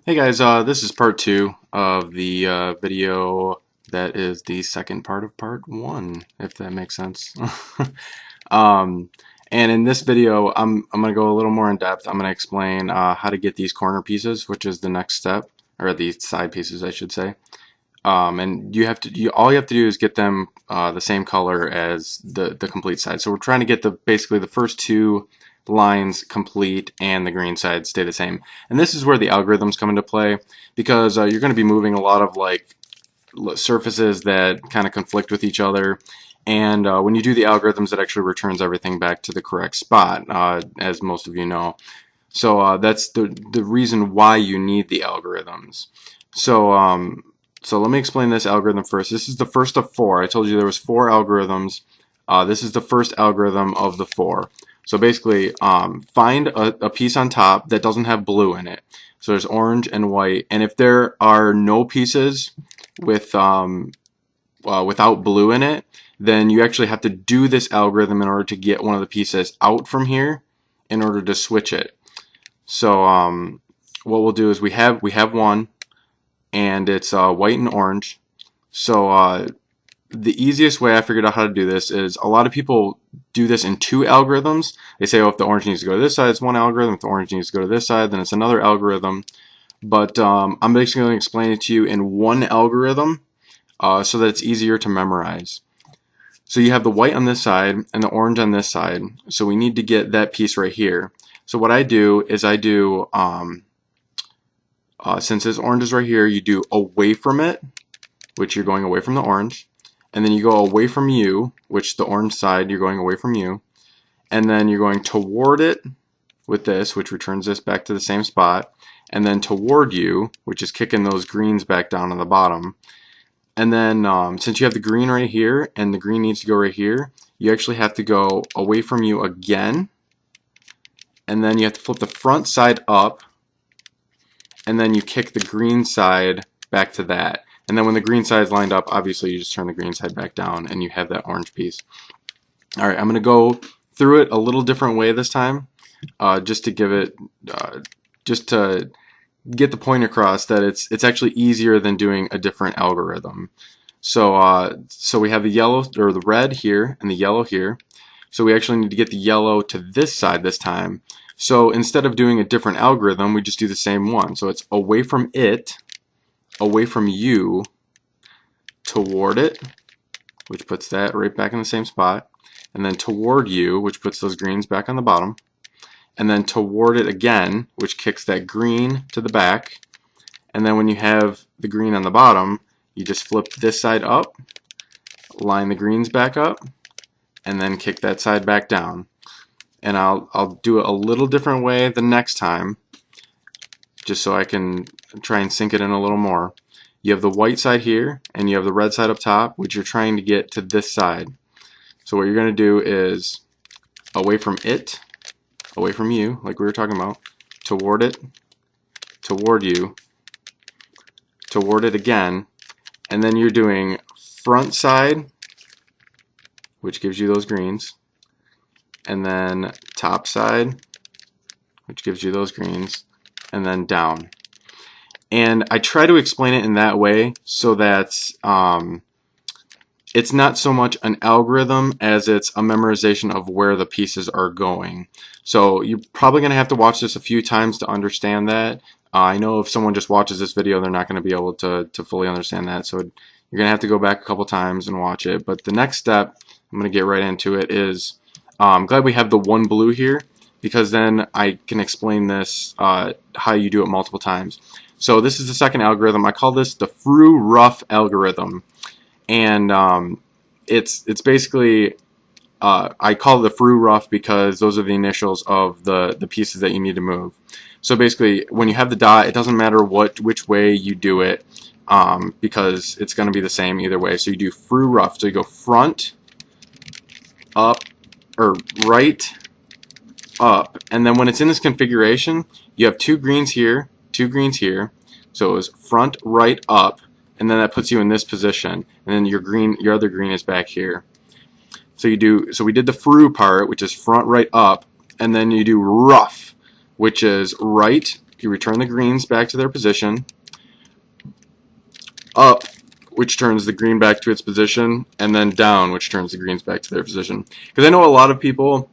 Hey guys, this is part two of the video that is the second part of part one, if that makes sense. um, and in this video, I'm going to go a little more in depth. I'm going to explain how to get these corner pieces, which is the next step, or these side pieces, I should say. And all you have to do is get them the same color as the complete side. So we're trying to get basically the first two lines complete and the green side stay the same. And this is where the algorithms come into play, because you're going to be moving a lot of like surfaces that kind of conflict with each other. And when you do the algorithms, it actually returns everything back to the correct spot, as most of you know. So that's the reason why you need the algorithms. So let me explain this algorithm first. This is the first of four. I told you there was four algorithms. This is the first algorithm of the four. So basically, find a piece on top that doesn't have blue in it. So there's orange and white. And if there are no pieces with without blue in it, then you actually have to do this algorithm in order to get one of the pieces out from here in order to switch it. So what we'll do is we have one, and it's white and orange. So the easiest way I figured out how to do this is a lot of people do this in two algorithms. They say, oh, if the orange needs to go to this side, it's one algorithm. If the orange needs to go to this side, then it's another algorithm. But I'm basically going to explain it to you in one algorithm so that it's easier to memorize. So you have the white on this side and the orange on this side. So we need to get that piece right here. So what I do is since this orange is right here, you do away from it, which you're going away from the orange. And then you go away from you, which the orange side, you're going away from you. And then you're going toward it with this, which returns this back to the same spot. And then toward you, which is kicking those greens back down on the bottom. And then since you have the green right here and the green needs to go right here, you actually have to go away from you again. And then you have to flip the front side up. And then you kick the green side back to that. And then when the green side is lined up, obviously you just turn the green side back down and you have that orange piece. All right, I'm going to go through it a little different way this time, just to give it, just to get the point across that it's actually easier than doing a different algorithm. So we have the yellow or the red here and the yellow here. So we actually need to get the yellow to this side this time. So instead of doing a different algorithm, we just do the same one. So it's away from it, away from you, toward it, which puts that right back in the same spot, and then toward you, which puts those greens back on the bottom, and then toward it again, which kicks that green to the back. And then when you have the green on the bottom, you just flip this side up, line the greens back up, and then kick that side back down. And I'll do it a little different way the next time, just so I can try and sink it in a little more. You have the white side here, and you have the red side up top, which you're trying to get to this side. So what you're going to do is away from it, away from you, like we were talking about, toward it, toward you, toward it again, and then you're doing front side, which gives you those greens, and then top side, which gives you those greens, and then down. And I try to explain it in that way so that it's not so much an algorithm as it's a memorization of where the pieces are going. So you're probably going to have to watch this a few times to understand that. I know if someone just watches this video, they're not going to be able to fully understand that. So you're going to have to go back a couple times and watch it. But the next step, I'm going to get right into it, is I'm glad we have the one blue here, because then I can explain this, how you do it multiple times. So this is the second algorithm. I call this the Fru-Ruff algorithm. And it's basically, I call it the Fru-Ruff because those are the initials of the pieces that you need to move. So basically, when you have the dot, it doesn't matter which way you do it, because it's going to be the same either way. So you do Fru-Ruff. So you go front, up, or right, up. And then when it's in this configuration, you have two greens here, two greens here. So it was front, right, up. And then that puts you in this position, and then your other green is back here. So we did the fru part, which is front, right, up, and then you do ruff, which is right, you return the greens back to their position, up, which turns the green back to its position, and then down, which turns the greens back to their position. Because I know a lot of people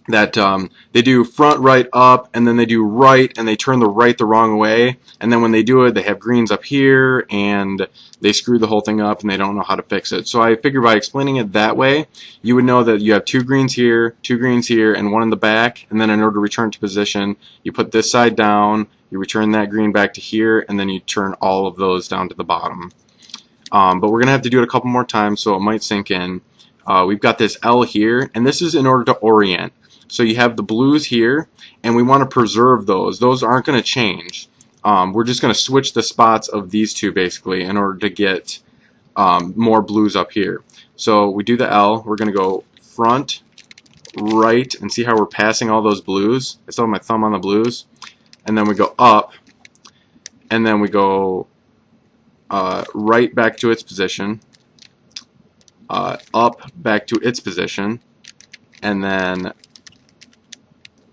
that they do front, right, up, and then they do right, and they turn the right the wrong way, and then when they do it, they have greens up here, and they screw the whole thing up, and they don't know how to fix it. So I figure by explaining it that way, you would know that you have 2 greens here, 2 greens here, and 1 in the back, and then in order to return to position, you put this side down, you return that green back to here, and then you turn all of those down to the bottom. But we're going to have to do it a couple more times, so it might sink in. We've got this L here, and this is in order to orient. So you have the blues here, and we want to preserve those. Those aren't going to change. We're just going to switch the spots of these two basically in order to get more blues up here. So we do the L. We're going to go front, right, and see how we're passing all those blues. I still have my thumb on the blues. And then we go up, and then we go right back to its position, up back to its position, and then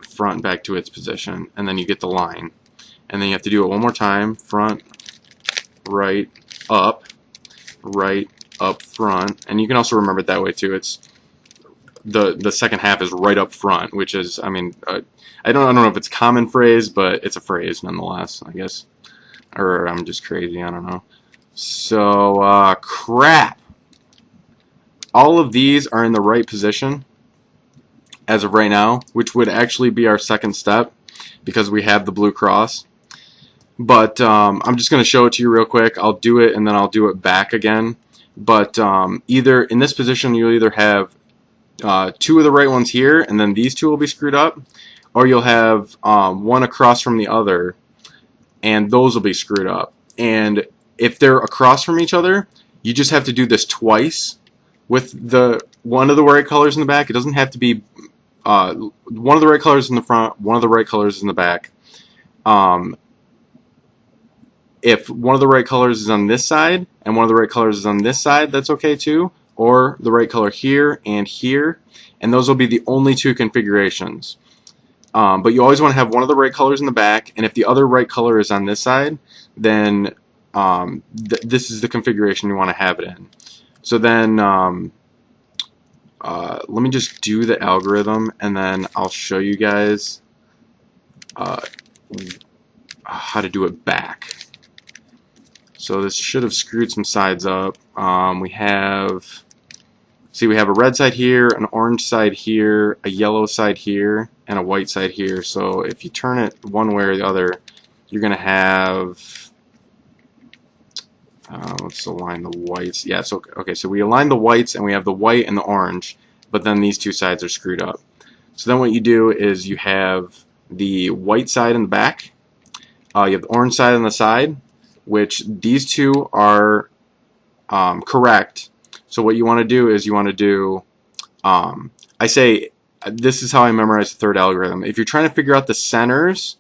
front back to its position, and then you get the line. And then you have to do it one more time, front, right, up, front. And you can also remember it that way too. It's the second half is right up front, which is, I mean, I don't know if it's a common phrase, but it's a phrase nonetheless, I guess. Or I'm just crazy, I don't know. So, crap. All of these are in the right position as of right now, which would actually be our second step because we have the blue cross. But I'm just going to show it to you real quick. I'll do it and then I'll do it back again. But either in this position you'll either have 2 of the right ones here, and then these 2 will be screwed up, or you'll have 1 across from the other, and those will be screwed up. And if they're across from each other, you just have to do this twice with the one of the right colors in the back. It doesn't have to be one of the right colors in the front, one of the right colors in the back. If one of the right colors is on this side and one of the right colors is on this side, that's okay too. Or the right color here, and those will be the only 2 configurations. But you always want to have one of the right colors in the back, and if the other right color is on this side, then this is the configuration you want to have it in. So then let me just do the algorithm, and then I'll show you guys how to do it back. So this should have screwed some sides up. We have a red side here, an orange side here, a yellow side here, and a white side here. So if you turn it one way or the other, you're going to have, let's align the whites. Yeah, so okay, so we align the whites, and we have the white and the orange, but then these 2 sides are screwed up. So then what you do is you have the white side in the back, you have the orange side on the side, which these 2 are correct. So what you want to do is you want to do, I say, this is how I memorize the third algorithm. If you're trying to figure out the centers,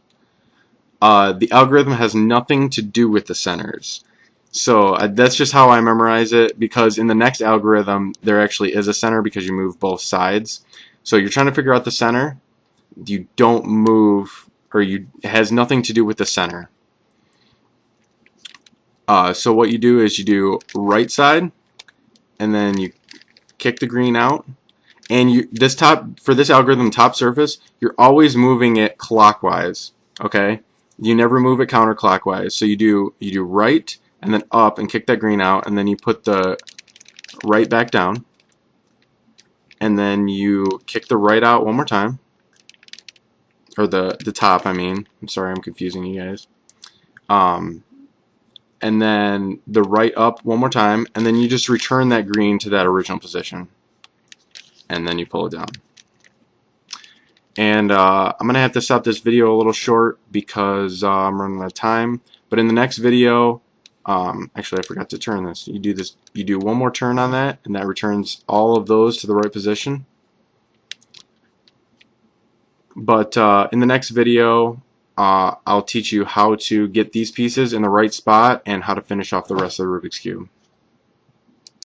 the algorithm has nothing to do with the centers. So that's just how I memorize it, because in the next algorithm there actually is a center because you move both sides. So you're trying to figure out the center, you don't move, or it has nothing to do with the center. So what you do is you do right side, and then you kick the green out, and for this algorithm top surface, you're always moving it clockwise. Okay, you never move it counterclockwise. So you do right and then up and kick that green out, and then you put the right back down, and then you kick the right out one more time, or the top, I mean. I'm sorry, I'm confusing you guys. And then the right up one more time, and then you just return that green to that original position, and then you pull it down. And I'm gonna have to stop this video a little short because I'm running out of time. But in the next video, actually I forgot to turn this. You do one more turn on that, and that returns all of those to the right position. But in the next video, I'll teach you how to get these pieces in the right spot and how to finish off the rest of the Rubik's Cube.